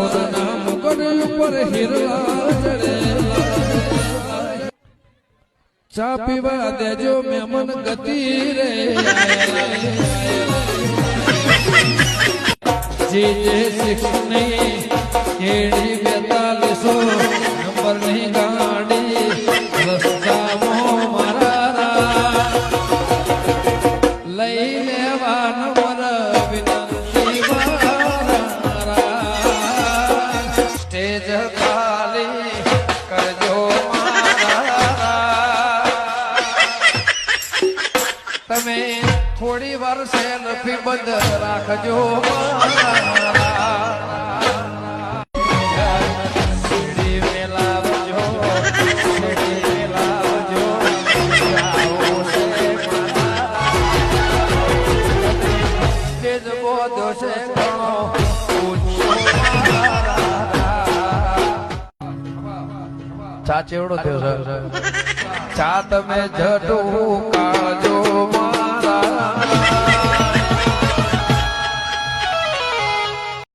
સોના મુગટ ઉપર હિરલા જડેલા ચા પીવા દેજો મેમન ગતિ રે જે શિક્ષ નહીં કેડી 4200 નંબર નહીં ગાડી રસ્તામાં મારા લઈ લેવા નંબર વિનંતી મારા સ્ટેજ ખાલી કરજો તમે થોડી વાર સેલ્ફી બંધ રાખજો ચા ચેવડો થયો ચા તમે જટું કાળજો